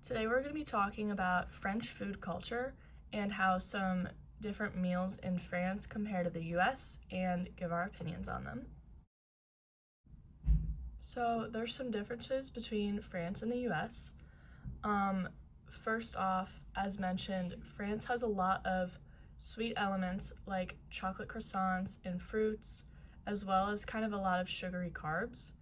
Today we're going to be talking about French food culture and how some different meals in France compare to the US and give our opinions on them. So there's some differences between France and the US. First off, as mentioned, France has a lot of sweet elements like chocolate croissants and fruits, as well as kind of a lot of sugary carbs.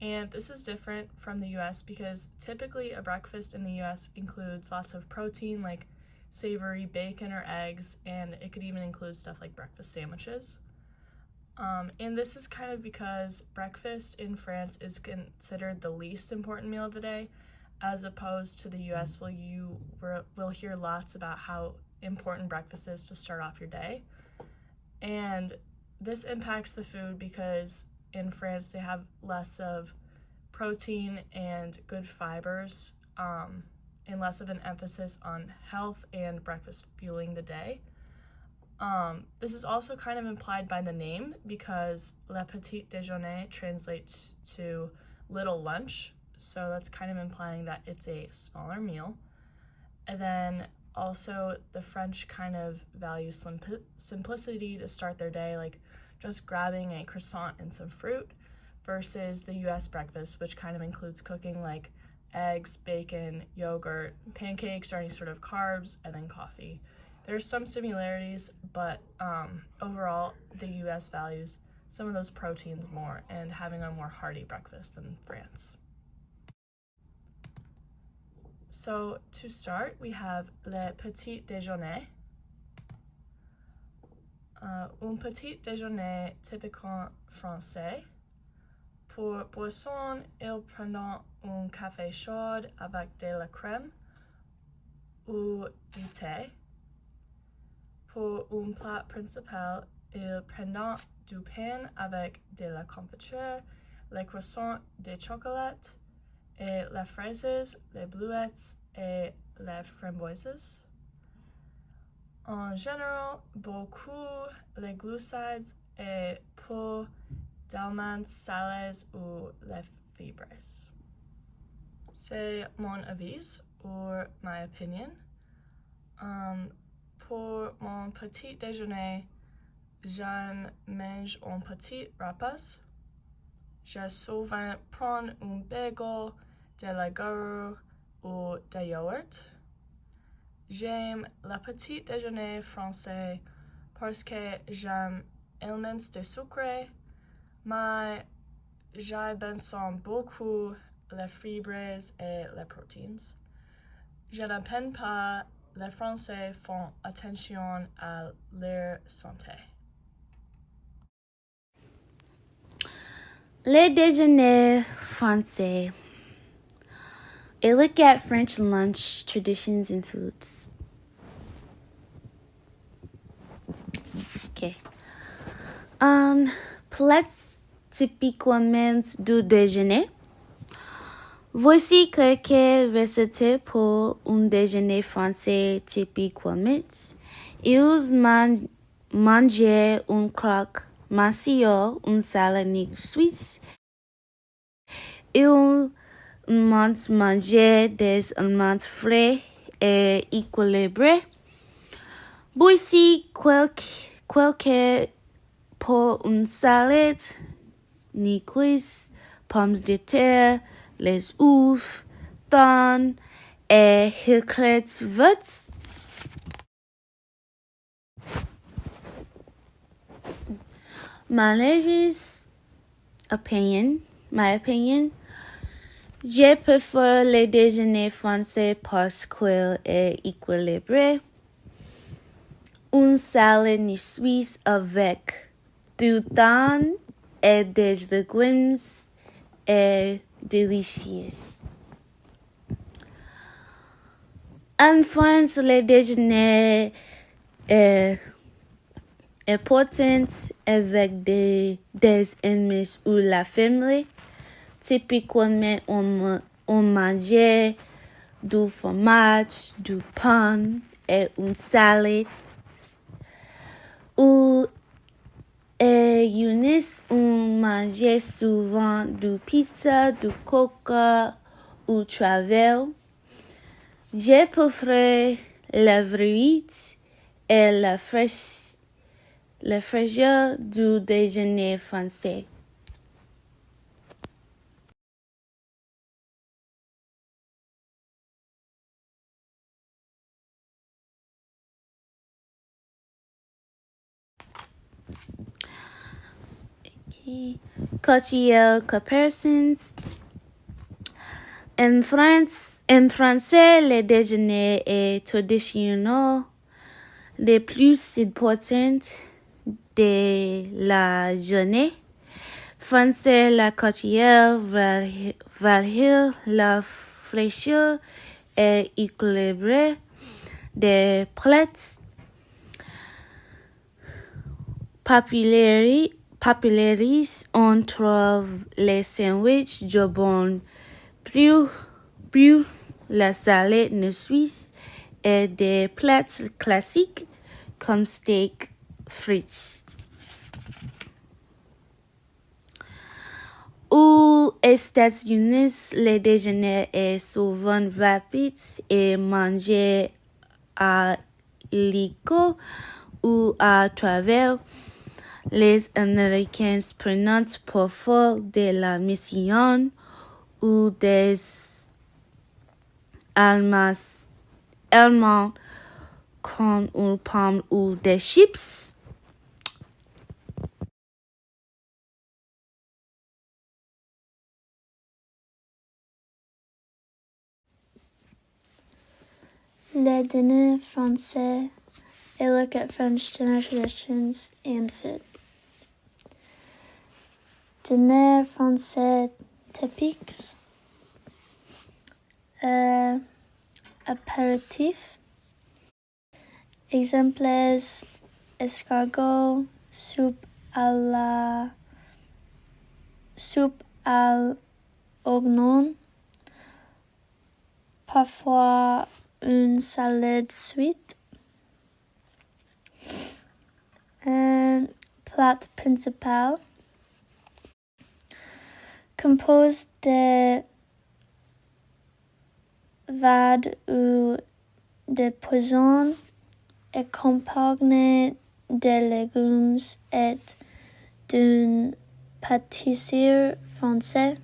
And this is different from the US because typically a breakfast in the US includes lots of protein like savory bacon or eggs, and it could even include stuff like breakfast sandwiches. And this is kind of because breakfast in France is considered the least important meal of the day, as opposed to the US where you will hear lots about how important breakfast is to start off your day. And this impacts the food because in France they have less of protein and good fibers, and less of an emphasis on health and breakfast fueling the day. This is also kind of implied by the name because Le Petit Déjeuner translates to little lunch, so that's kind of implying that it's a smaller meal. And then also the French kind of value simplicity to start their day, like just grabbing a croissant and some fruit, versus the US breakfast, which kind of includes cooking like eggs, bacon, yogurt, pancakes, or any sort of carbs, and then coffee. There's some similarities, but overall, the US values some of those proteins more and having a more hearty breakfast than France. So to start, we have le petit déjeuner. Un petit déjeuner typiquement français. Pour boisson, ils prennent un café chaud avec de la crème ou du thé. Pour un plat principal, ils prennent du pain avec de la confiture, les croissants de chocolat, et les fraises, les bleuettes et les framboises. En général, beaucoup les glucides et peu d'aliments salés ou les fibres. C'est mon avis ou my opinion. Pour mon petit déjeuner, j'aime manger un petit repas. Je souvent prends un bagel, de la garoue ou de yaourt. J'aime le petit déjeuner français parce que j'aime éléments de sucre, mais j'ai besoin beaucoup les fibres et les protéines. Je ne pense pas les Français font attention à leur santé. Le déjeuner français. A look at French lunch traditions and foods. Okay. Plats typiquement du déjeuner. Voici quelques recettes pour un déjeuner français typiquement. Ils mangent un croque monsieur, une salade suisse. Ils manger des aliments frais et équilibrés. Voici quelques pour une salade, cuisses, pommes de terre, les œufs, thon et hilcrets verts. My opinion, je préfère le déjeuner français parce qu'il est équilibré. Une salade suisse avec du thon et des légumes est délicieuse. En France, le déjeuner est important avec des amis ou la famille. Typiquement, on mange du fromage, du pain et une salade. Ou on mange souvent du pizza, du coca ou travel. J'ai préféré la fruits et la fraîcheur du déjeuner français. Cultural comparisons. En français, le déjeuner est traditionnel le plus important de la journée. Français, la culture varie la fraîcheur et équilibre des plats populaires. On trouve les sandwichs jambon plus la salade de Suisse et des plats classiques comme steak frites. Aux États-Unis, le déjeuner est souvent rapide et mangé à l'hélico ou à travers. Les Américains prennent parfois de la mission ou des Allemands comme une pomme ou des chips. Le dîner français, a look at French dinner traditions and food. Dîner français typiques. Apéritif. Exemples, escargot, soupe à l'oignon, parfois une salade sweet. Un plat principal composé de viande ou de poisson, accompagné de légumes et d'une pâtisserie française.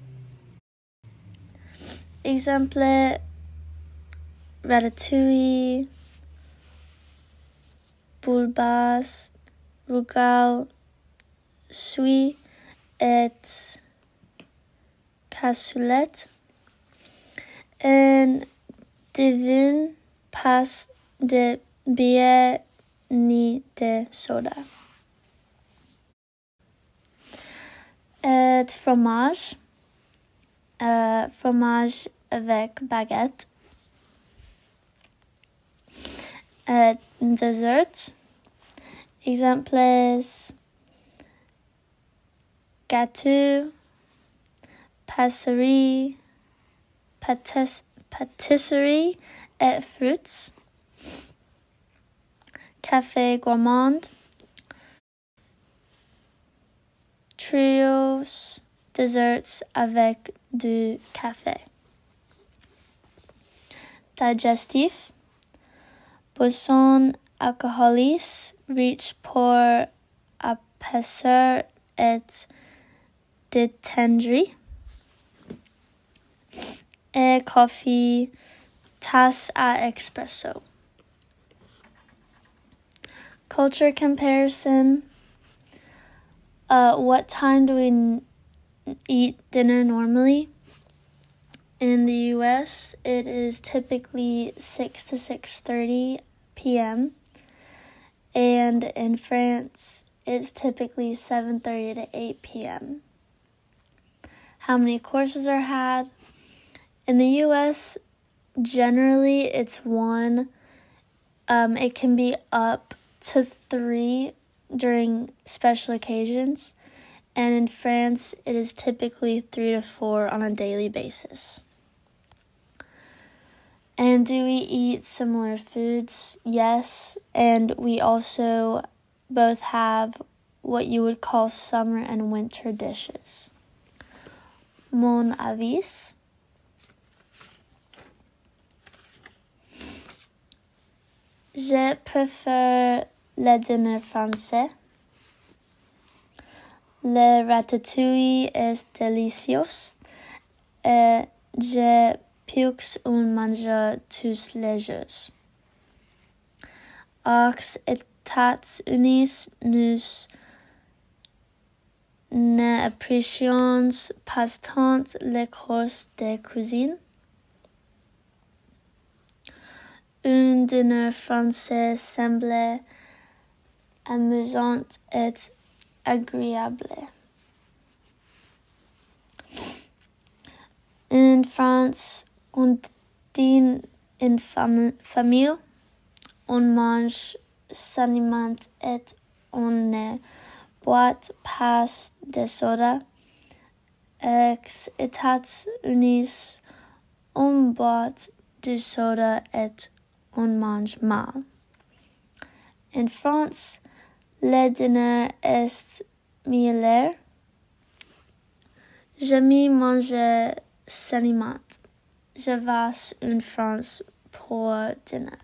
Exemple, ratatouille, boulebas, rougail, suie et cassoulet. Un divin pas de bière ni de soda. Fromage. Fromage avec baguette. Dessert. Exemples, gâteau, pâtisserie et fruits. Café gourmand. Trios, desserts avec du café. Digestif. Boisson alcoolique riche pour apaiser et détendre. Et coffee, tasse à espresso. Culture comparison. What time do we eat dinner normally? In the US, it is typically 6 to 6:30 p.m. And in France, it's typically 7:30 to 8 p.m. How many courses are had? In the US, generally it's one. It can be up to 3 during special occasions. And in France, it is typically 3 to 4 on a daily basis. And do we eat similar foods? Yes, and we also both have what you would call summer and winter dishes. Mon avis. Je préfère le dîner français. Le ratatouille est délicieux et je peux en manger tous les jours. Aux États-Unis, nous n'apprécions pas tant les courses de cuisine. Un dîner français semble amusant et agréable. En France, on dîne en famille, on mange sainement et on ne boit pas de soda. Aux États-Unis, on boit du soda et on mange mal. En France, le dîner est meilleur. J'aime manger sainement. Je vais en France pour dîner.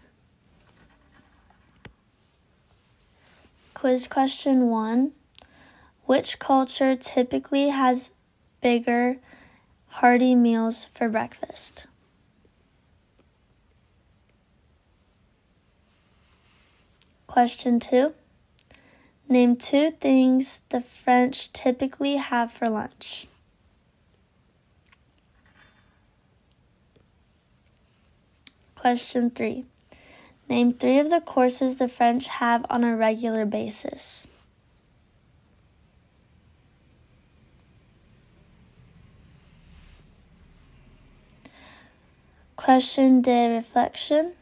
Quiz question 1. Which culture typically has bigger, hearty meals for breakfast? Question 2. Name 2 things the French typically have for lunch. Question 3. Name 3 of the courses the French have on a regular basis. Question de reflection.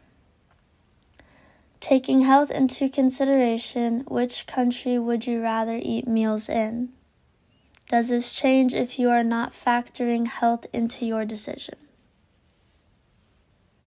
Taking health into consideration, which country would you rather eat meals in? Does this change if you are not factoring health into your decision?